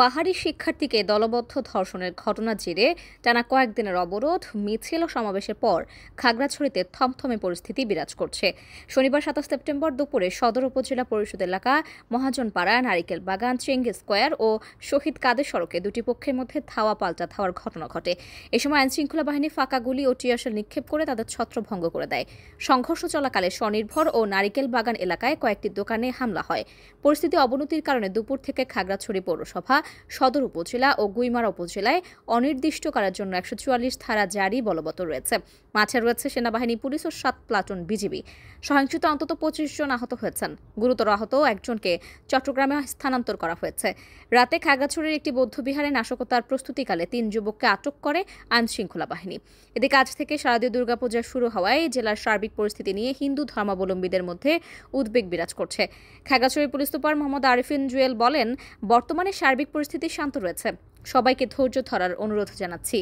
পাহাড়ি শিক্ষার্থীকে দলবদ্ধ ধর্ষণের ঘটনার জেরে টানা কয়েকদিনের অবরোধ, মিছিল ও সমাবেশের পর খাগড়াছড়িতে থমথমে পরিস্থিতি বিরাজ করছে। শনিবার ২৭ সেপ্টেম্বর দুপুরে সদর উপজেলা পরিষদ এলাকা মহাজনপাড়া, নারিকেল বাগান, চেঙ্গি স্কোয়ার ও শহীদ কাদের সড়কে দুটি পক্ষের মধ্যে ধাওয়া পাল্টা ধাওয়ার ঘটনা ঘটে। এ সময় আইনশৃঙ্খলা বাহিনী ফাঁকা গুলি ও টিয়ারশেল নিক্ষেপ করে তাদের ছত্রভঙ্গ করে দেয়। সংঘর্ষ চলাকালে স্বনির্ভর ও নারিকেল বাগান এলাকায় কয়েকটি দোকানে হামলা হয়। পরিস্থিতি অবনতির কারণে দুপুর থেকে খাগড়াছড়ি পৌরসভা, সদর উপজেলা ও গুইমারা উপজেলায় অনির্দিষ্টকালের জন্য ১৪৪ ধারা জারি বলবৎ রয়েছে। মাঠে রয়েছে সেনাবাহিনী, পুলিশ ও ৭ প্লাটুন বিজিবি। সহিংসতা অন্তত ২৫ জন আহত হয়েছেন। গুরুতর আহত একজনকে চট্টগ্রামে স্থানান্তর করা হয়েছে। রাতে খাগড়াছড়ির একটি বৌদ্ধবিহারে নাশকতার প্রস্তুতিকালে ৩ যুবককে আটক করে আইনশৃঙ্খলা বাহিনী। এদিকে আজ থেকে শারদীয় দুর্গাপূজা শুরু হওয়ায় জেলার সার্বিক পরিস্থিতি নিয়ে হিন্দু ধর্মাবলম্বীদের মধ্যে উদ্বেগ বিরাজ করছে। খাগড়াছড়ি পুলিশ সুপার মোহাম্মদ আরিফিন জুয়েল বলেন, বর্তমানে সার্বিক পরিস্থিতি শান্ত রয়েছে। সবাইকে ধৈর্য ধরার অনুরোধ জানাচ্ছি।